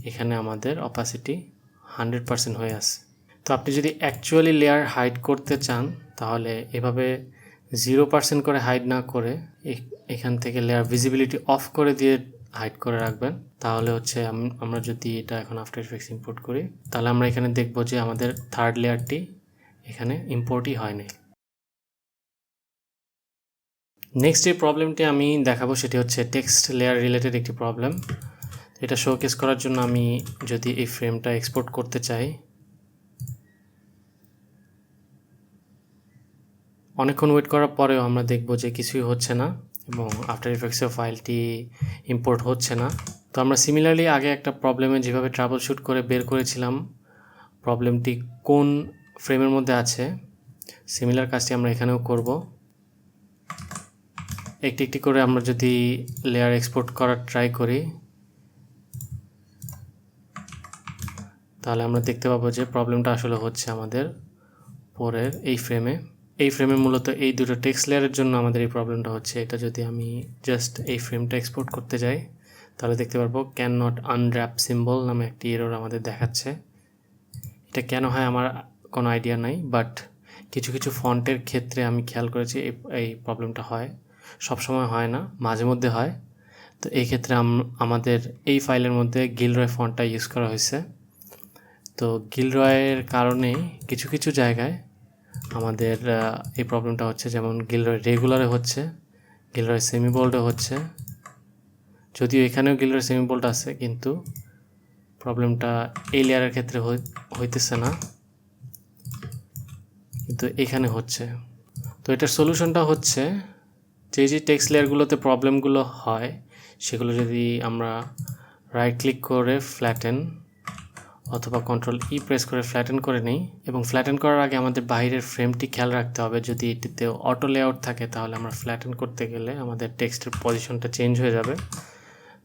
এখানে আমাদের অপাসিটি 100% হয়ে আছে। তো আপনি যদি অ্যাকচুয়ালি লেয়ার হাইড করতে চান, তাহলে এভাবে 0% করে হাইড না করে এখান থেকে লেয়ার ভিজিবিলিটি অফ করে দিয়ে হাইড করে রাখবেন। তাহলে হচ্ছে আমরা যদি এটা এখন আফটার ইফেক্টস ইম্পোর্ট করি, তাহলে আমরা এখানে দেখব যে আমাদের থার্ড লেয়ারটি এখানে ইম্পোর্টই হয়নি। নেক্সট যে প্রবলেমটি আমি দেখাবো সেটি হচ্ছে টেক্সট লেয়ার রিলেটেড একটি প্রবলেম। এটা শোকেস করার জন্য আমি যদি এই ফ্রেমটা এক্সপোর্ট করতে চাই, অনেকক্ষণ ওয়েট করার পরেও আমরা দেখব যে কিছুই হচ্ছে না। এবং আফটার ইফেক্টসেও ফাইলটি ইম্পোর্ট হচ্ছে না। তো আমরা সিমিলারলি আগে একটা প্রবলেমে যেভাবে ট্রাবল শুট করে বের করেছিলাম প্রবলেমটি কোন ফ্রেমের মধ্যে আছে, সিমিলার কাজটি আমরা এখানেও করব। একটি একটি করে আমরা যদি লেয়ার এক্সপোর্ট করার ট্রাই করি তাহলে আমরা দেখতে পাবো যে প্রবলেমটা আসলে হচ্ছে আমাদের পরের এই ফ্রেমে মূলত এই দুটো টেক্সট লেয়ারের জন্য আমাদের এই প্রবলেমটা হচ্ছে। এটা যদি আমি জাস্ট এই ফ্রেমটা এক্সপোর্ট করতে যাই তাহলে দেখতে পারবো ক্যান নট আনর্যাপ সিম্বল নামে একটি এরর আমাদের দেখাচ্ছে। এটা কেন হয় আমার কোনো আইডিয়া নাই, বাট কিছু কিছু ফন্টের ক্ষেত্রে আমি খেয়াল করেছি এই প্রবলেমটা হয়, সবসময় হয় না, মাঝে মধ্যে হয়। তো এই ক্ষেত্রে আমাদের এই ফাইলের মধ্যে গিলরয় ফন্টটা ইউজ করা হয়েছে। তো গিলরয়ের কারণে কিছু কিছু জায়গায় আমাদের এই প্রবলেমটা হচ্ছে, যেমন গিলরয় রেগুলারে হচ্ছে, গিলরয় সেমিবোল্ডে হচ্ছে, যদিও এখানেও গিলরয় সেমিবোল্ড আছে কিন্তু প্রবলেমটা এই লেয়ারের ক্ষেত্রে হইতেছে না, কিন্তু এখানে হচ্ছে। তো এটার সলিউশনটা হচ্ছে যে টেক্সট লেয়ারগুলোতে প্রবলেমগুলো হয় সেগুলো যদি আমরা রাইট ক্লিক করে ফ্ল্যাটেন অথবা কন্ট্রোল ই প্রেস করে ফ্ল্যাটেন করে নিই, এবং ফ্ল্যাটেন করার আগে আমাদের বাইরের ফ্রেমটি খেয়াল রাখতে হবে। যদি এটিতে অটো লেআউট থাকে তাহলে আমরা ফ্ল্যাটেন করতে গেলে আমাদের টেক্সটের পজিশনটা চেঞ্জ হয়ে যাবে।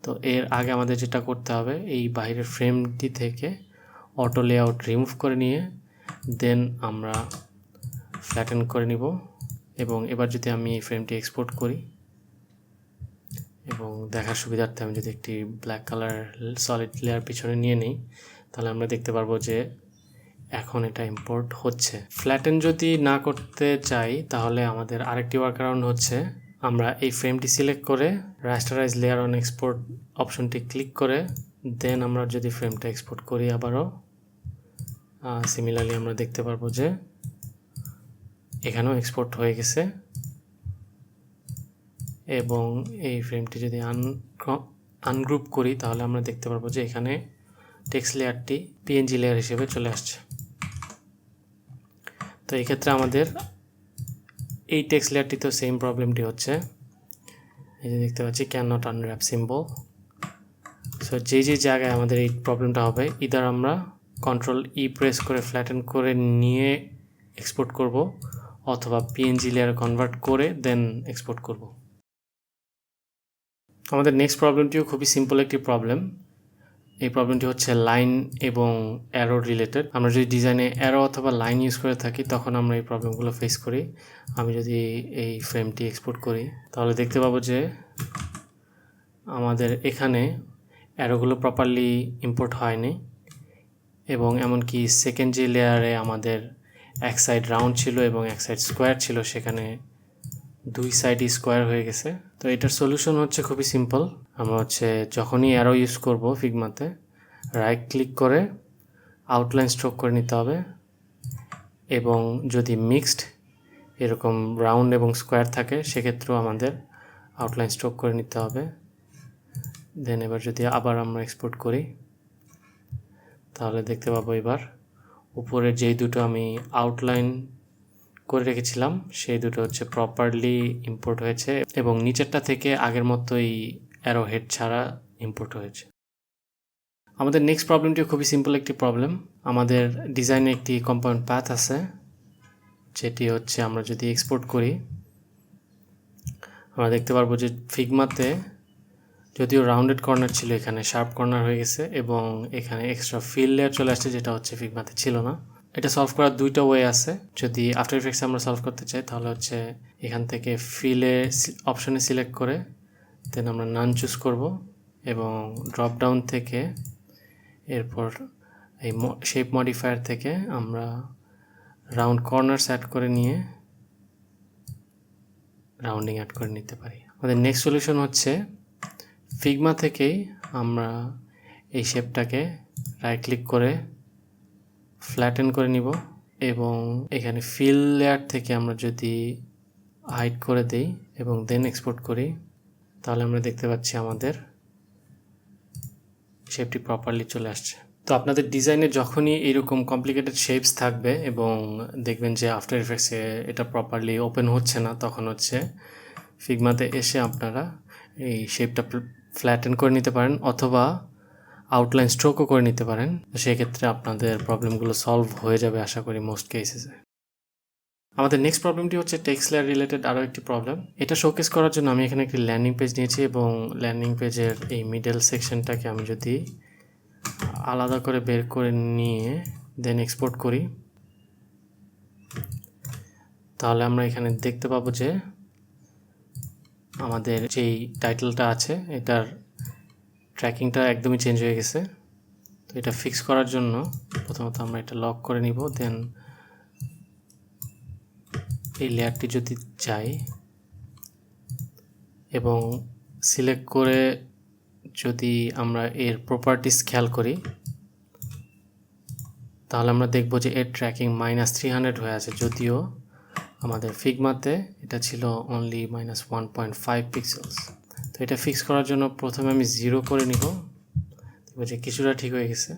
তো এর আগে আমাদের যেটা করতে হবে, এই বাইরের ফ্রেমটি থেকে অটো লেআউট রিমুভ করে নিয়ে দেন আমরা ফ্ল্যাটেন করে নিব। এবং এবার যদি আমি এই ফ্রেমটি এক্সপোর্ট করি এবং দেখার সুবিধার্থে আমি যদি একটি ব্ল্যাক কালার সলিড লেয়ার পিছনে নিয়ে নিই তাহলে আমরা দেখতে পারবো যে এখন এটা ইম্পোর্ট হচ্ছে। ফ্ল্যাটেন যদি না করতে চাই তাহলে আমাদের আরেকটি ওয়ার্কআরাউন্ড হচ্ছে, আমরা এই ফ্রেমটি সিলেক্ট করে রাস্টারাইজ লেয়ার অন এক্সপোর্ট অপশনটি ক্লিক করে দেন আমরা যদি ফ্রেমটা এক্সপোর্ট করি আবারও সিমিলারলি আমরা দেখতে পারবো যে এখানেও এক্সপোর্ট হয়ে গেছে। এবং এই ফ্রেমটি যদি আনগ্রুপ করি তাহলে আমরা দেখতে পারবো যে এখানে টেক্সট লেয়ারটি পিএনজি লেয়ার হিসেবে চলে আসছে। তো এই ক্ষেত্রে আমাদের এই টেক্সট লেয়ারটিতেও সেম প্রবলেমটি হচ্ছে, এই যে দেখতে পাচ্ছি can not unwrap symbol. So যে জায়গায় আমাদের এই প্রবলেমটা হবে, ইদার আমরা কন্ট্রোল ই প্রেস করে ফ্ল্যাটেন করে নিয়ে এক্সপোর্ট করব অথবা পিএনজি লেয়ার কনভার্ট করে দেন এক্সপোর্ট করব। আমাদের নেক্সট প্রবলেমটিও খুবই সিম্পল একটি প্রবলেম। এই প্রবলেমটি হচ্ছে লাইন এবং অ্যারো রিলেটেড। আমরা যদি ডিজাইনে অ্যারো অথবা লাইন ইউজ করে থাকি তখন আমরা এই প্রবলেমগুলো ফেস করি। আমি যদি এই ফ্রেমটি এক্সপোর্ট করি তাহলে দেখতে পাবো যে আমাদের এখানে অ্যারোগুলো প্রপারলি ইম্পোর্ট হয়নি, এবং এমনকি সেকেন্ড যে লেয়ারে আমাদের এক সাইড রাউন্ড ছিল এবং এক সাইড স্কোয়ার ছিল সেখানে দুই সাইডই স্কোয়ার হয়ে গেছে। তো এটার সলিউশন হচ্ছে খুবই সিম্পল। আমরা যখনই অ্যারো ইউজ করব ফিগমাতে রাইট ক্লিক করে আউটলাইন স্ট্রোক করে নিতে হবে, এবং যদি মিক্সড এরকম রাউন্ড এবং স্কোয়ার থাকে সেক্ষেত্রেও আমাদের আউটলাইন স্ট্রোক করে নিতে হবে। দেন এবার যদি আবার আমরা এক্সপোর্ট করি তাহলে দেখতে পাবো এবার উপরের যেই দুটো আমি আউটলাইন করে রেখেছিলাম সেই দুটো প্রপারলি ইম্পোর্ট হয়েছে, এবং নিচেরটা থেকে আগের মতোই অ্যারো হেড ছাড়া ইম্পোর্ট হয়েছে। আমাদের নেক্সট প্রবলেমটি খুবই সিম্পল একটি প্রবলেম। আমাদের ডিজাইনে একটি কম্পাউন্ড পাথ আছে, যেটি আমরা যদি এক্সপোর্ট করি আমরা দেখতে পারবো যে ফিগমাতে যদিও রাউন্ডেড কর্নার ছিল এখানে শার্প কর্নার হয়ে গেছে, এবং এখানে এক্সট্রা ফিল লেয়ার চলে আসছে যেটা ফিগমাতে ছিল না। এটা সলভ করার দুইটা ওয়ে আছে। যদি আফটার ইফেক্টসে আমরা সলভ করতে চাই তাহলে এখান থেকে ফিলে অপশনে সিলেক্ট করে দেন আমরা নান চুজ করব, এবং ড্রপ ডাউন থেকে এরপর এই শেপ মডিফায়ার থেকে আমরা রাউন্ড কর্নার অ্যাড করে নিয়ে রাউন্ডিং অ্যাড করে নিতে পারি। আমাদের নেক্সট সলিউশন ফিগমা থেকেই আমরা এই শেপটাকে রাইট ক্লিক করে ফ্ল্যাটেন করে নিব, এবং এখানে ফিল লেয়ার থেকে আমরা যদি হাইড করে দেই এবং দেন এক্সপোর্ট করি তাহলে আমরা দেখতে পাচ্ছি আমাদের শেপটি প্রপারলি চলে আসছে। তো আপনাদের ডিজাইনে যখনই এরকম কমপ্লিকেটেড শেপস থাকবে এবং দেখবেন যে আফটার ইফেক্টসে এটা প্রপারলি ওপেন হচ্ছে না, তখন ফিগমাতে এসে আপনারা এই শেপটা ফ্ল্যাটেন করে নিতে পারেন অথবা আউটলাইন স্ট্রোকও করে নিতে পারেন। সেক্ষেত্রে আপনাদের প্রবলেমগুলো সলভ হয়ে যাবে আশা করি মোস্ট কেসেসে। আমাদের নেক্সট প্রবলেমটি হচ্ছে টেক্সট লেয়ার রিলেটেড আরও একটি প্রবলেম। এটা শোকেস করার জন্য আমি এখানে একটি ল্যান্ডিং পেজ নিয়েছি এবং ল্যান্ডিং পেজের এই মিডল সেকশনটাকে আমি যদি আলাদা করে বের করে নিয়ে দেন এক্সপোর্ট করি, তাহলে আমরা এখানে দেখতে পাবো যে আমাদের যেই টাইটেলটা আছে এটার ট্র্যাকিংটা একদমই চেঞ্জ হয়ে গেছে। তো এটা ফিক্স করার জন্য প্রথমত আমরা এটা লক করে নিব, দেন এই লেয়ারটি যদি যাই এবং সিলেক্ট করে যদি আমরা এর প্রপার্টিস খেয়াল করি, তাহলে আমরা দেখব যে এর ট্র্যাকিং -300 হয়ে আছে, যদিও আমাদের ফিগমাতে এটা ছিল অনলি -1.5 পিক্সেলস। তো এটা ফিক্স করার জন্য প্রথমে আমি 0 করে নিব, দেখব যে কিছুটা ঠিক হয়ে গেছে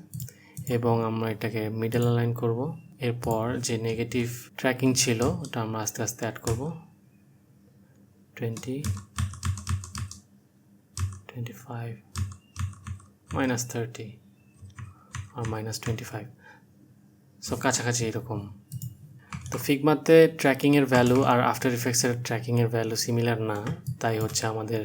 এবং আমরা এটাকে মিডল অ্যালাইন করব। এরপর যে নেগেটিভ ট্র্যাকিং ছিল ওটা আমরা আস্তে আস্তে অ্যাড করব, 20, 25, -30 আর -25, সো কাছাকাছি এরকম। তো ফিগমাতে ট্র্যাকিংয়ের ভ্যালু আর আফটার ইফেক্টসের ট্র্যাকিংয়ের ভ্যালু সিমিলার না, তাই হচ্ছে আমাদের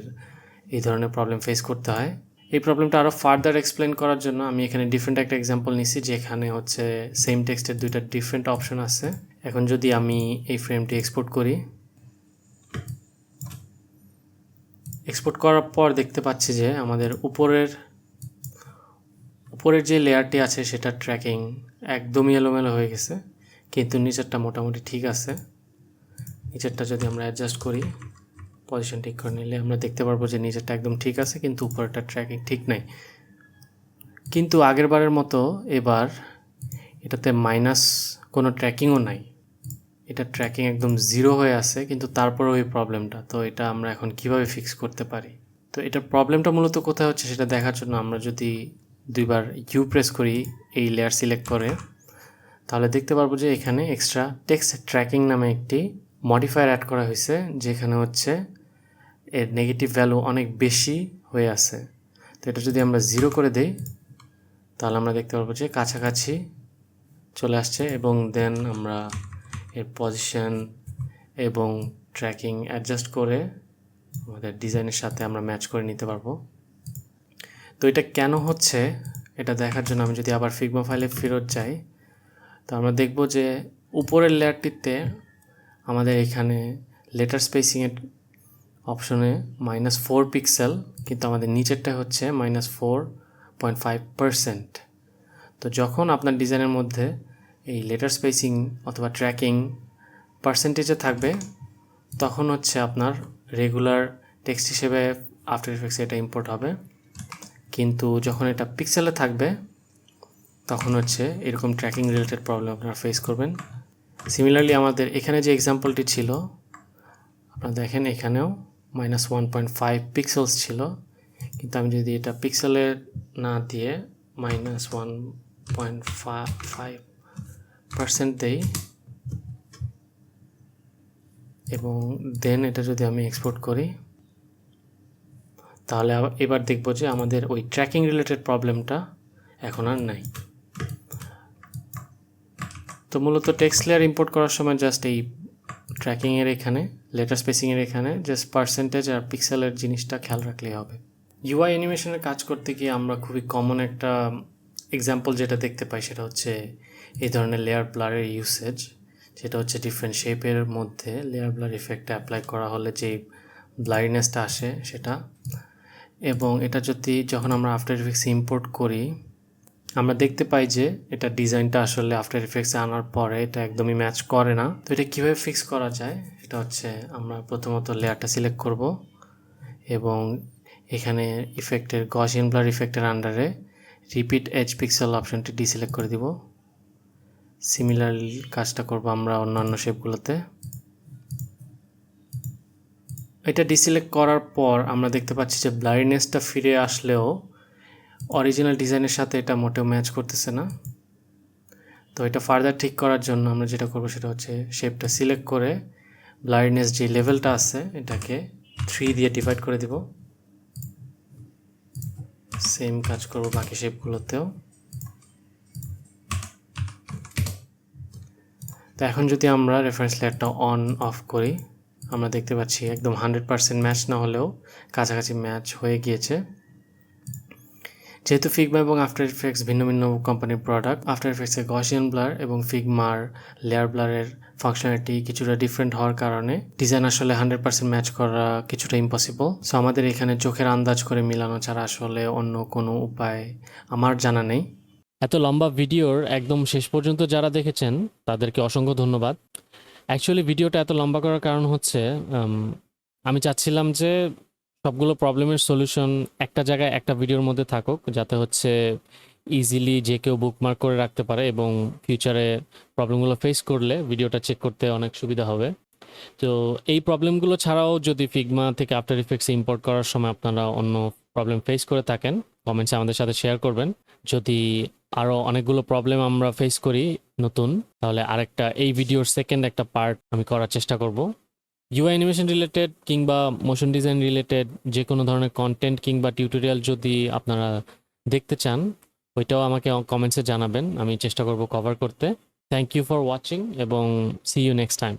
এই ধরনের প্রবলেম ফেস করতে হয়। এই প্রবলেমটা আরও ফার্দার এক্সপ্লেন করার জন্য আমি এখানে ডিফারেন্ট একটা এক্সাম্পল নিছি, যেখানে হচ্ছে সেম টেক্সটের দুইটা ডিফারেন্ট অপশন আছে। এখন যদি আমি এই ফ্রেমটি এক্সপোর্ট করি, এক্সপোর্ট করার পর দেখতে পাচ্ছি যে আমাদের উপরের যে লেয়ারটি আছে সেটা ট্র্যাকিং একদমই এলোমেলো হয়ে গেছে, কিন্তু নিচেরটা মোটামুটি ঠিক আছে। নিচেরটা যদি আমরা অ্যাডজাস্ট করি, পজিশন ঠিক করে নিলে আমরা দেখতে পারবো যে নিচেরটা একদম ঠিক আছে, কিন্তু উপরেরটা ট্র্যাকিং ঠিক নাই। কিন্তু আগের বারের মতো এবার এটাতে মাইনাস কোনো ট্র্যাকিংও নাই, এটা ট্র্যাকিং একদম 0 হয়ে আছে, কিন্তু তারপরেও এই প্রবলেমটা। তো এটা আমরা এখন কিভাবে ফিক্স করতে পারি? তো এটার প্রবলেমটা মূলত কোথায় হচ্ছে সেটা দেখার জন্য আমরা যদি দুইবার ইউ প্রেস করি এই লেয়ার সিলেক্ট করে, তাহলে দেখতে পারবো যে এখানে এক্সট্রা টেক্সট ট্র্যাকিং নামে একটি মডিফায়ার অ্যাড করা হয়েছে, যেখানে হচ্ছে এর নেগেটিভ ভ্যালু অনেক বেশি হয়ে আছে। তো এটা যদি আমরা 0 করে দেই, তাহলে আমরা দেখতে পারবো যে কাছাকাছি চলে আসছে এবং দেন আমরা এর পজিশন এবং ট্র্যাকিং অ্যাডজাস্ট করে আমাদের ডিজাইনের সাথে আমরা ম্যাচ করে নিতে পারবো। তো এটা কেন হচ্ছে এটা দেখার জন্য আমি যদি আবার ফিগমা ফাইলে ফেরত যাই, তো আমরা দেখব যে উপরের লেয়ারটিতে আমাদের এখানে লেটার স্পেসিংয়ের অপশনে -4 পিক্সেল, কিন্তু আমাদের নিচেরটা হচ্ছে -4.5%। তো যখন আপনার ডিজাইনের মধ্যে এই লেটার স্পেসিং অথবা ট্র্যাকিং পার্সেন্টেজে থাকবে, তখন হচ্ছে আপনার রেগুলার টেক্সট হিসেবে আফটার ইফেক্টসে এটা ইম্পোর্ট হবে, কিন্তু যখন এটা পিক্সেলে থাকবে তখন হচ্ছে এরকম ট্র্যাকিং রিলেটেড প্রবলেম আপনারা ফেস করবেন। সিমিলারলি আমাদের এখানে যে এক্সাম্পলটি ছিল, আপনারা দেখেন এখানেও -1.5 পিক্সেলস ছিল, কিন্তু আমি যদি এটা পিক্সেলে না দিয়ে -1.5% দেই এবং দেন এটা যদি আমি এক্সপোর্ট করি, তাহলে এবার দেখব যে আমাদের ওই ট্র্যাকিং রিলেটেড প্রবলেমটা এখন আর নাই। তো মূলত টেক্সট লেয়ার ইম্পোর্ট করার সময় জাস্ট এই ট্র্যাকিংয়ের এখানে লেটার স্পেসিংয়ের এখানে জাস্ট পার্সেন্টেজ আর পিক্সেলের জিনিসটা খেয়াল রাখলেই হবে। ইউআই অ্যানিমেশনের কাজ করতে গিয়ে আমরা খুবই কমন একটা এক্সাম্পল যেটা দেখতে পাই সেটা হচ্ছে এই ধরনের লেয়ার ব্লারের ইউসেজ, যেটা হচ্ছে ডিফারেন্ট শেপের মধ্যে লেয়ার ব্লার ইফেক্টটা অ্যাপ্লাই করা হলে যে ব্লারিনেসটা আসে সেটা। এবং এটা যদি যখন আমরা আফটার ইফেক্টস ইম্পোর্ট করি, আমরা দেখতে পাই যে এটা ডিজাইনটা আসলে আফটার ইফেক্টসে আনার পরে এটা একদমই ম্যাচ করে না। তো এটা কীভাবে ফিক্স করা যায়, এটা হচ্ছে আমরা প্রথমত লেয়ারটা সিলেক্ট করব এবং এখানে ইফেক্টের গসিয়ান ব্লার ইফেক্টের আন্ডারে রিপিট এজ পিক্সেল অপশনটি ডিসিলেক্ট করে দিব। সিমিলারলি কাজটা করব আমরা অন্যান্য শেপগুলোতে। এটা ডিসিলেক্ট করার পর আমরা দেখতে পাচ্ছি যে ব্লারিনেসটা ফিরে আসলেও অরিজিনাল ডিজাইনের সাথে এটা মোটেও ম্যাচ করতেছে না। তো এটা ফার্দার ঠিক করার জন্য আমরা যেটা করব সেটা হচ্ছে শেপটা সিলেক্ট করে ব্লারিনেস যে লেভেলটা আছে এটাকে 3 দিয়ে ডিভাইড করে দিব। সেম কাজ করব বাকি শেপগুলোতেও। তো এখন যদি আমরা রেফারেন্স লেয়ারটা অন অফ করি, আমরা দেখতে পাচ্ছি একদম 100% ম্যাচ না হলেও কাছাকাছি ম্যাচ হয়ে গিয়েছে। যেহেতু ফিগমা এবং আফটার ইফেক্টস ভিন্ন ভিন্ন কোম্পানির প্রোডাক্ট, আফটার ইফেক্টসের গসিয়ান ব্লার এবং ফিগমার লেয়ার ব্লারের ফাংশনালিটি কিছুটা ডিফারেন্ট হওয়ার কারণে ডিজাইন আসলে 100% ম্যাচ করা কিছুটা ইম্পসিবল। সো আমাদের এখানে চোখের আন্দাজ করে মিলানো ছাড়া আসলে অন্য কোনো উপায় আমার জানা নেই। এত লম্বা ভিডিওর একদম শেষ পর্যন্ত যারা দেখেছেন তাদেরকে অসংখ্য ধন্যবাদ। অ্যাকচুয়ালি ভিডিওটা এত লম্বা করার কারণ হচ্ছে আমি চাচ্ছিলাম যে সবগুলো প্রবলেমের সলিউশন একটা জায়গায় একটা ভিডিওর মধ্যে থাকুক, যাতে হচ্ছে ইজিলি যে কেউ বুকমার্ক করে রাখতে পারে এবং ফিউচারে প্রবলেমগুলো ফেস করলে ভিডিওটা চেক করতে অনেক সুবিধা হবে। তো এই প্রবলেমগুলো ছাড়াও যদি ফিগমা থেকে আফটার ইফেক্টস ইম্পোর্ট করার সময় আপনারা অন্য প্রবলেম ফেস করে থাকেন, কমেন্টসে আমাদের সাথে শেয়ার করবেন। যদি আরও অনেকগুলো প্রবলেম আমরা ফেস করি নতুন, তাহলে আরেকটা এই ভিডিওর সেকেন্ড একটা পার্ট আমি করার চেষ্টা করব। ইউআই অ্যানিমেশন রিলেটেড কিংবা মোশন ডিজাইন রিলেটেড যে কোনো ধরনের কন্টেন্ট কিংবা টিউটোরিয়াল যদি আপনারা দেখতে চান, ওইটাও আমাকে কমেন্টসে জানাবেন, আমি চেষ্টা করব কভার করতে। থ্যাংক ইউ ফর ওয়াচিং এবং সি ইউ নেক্সট টাইম।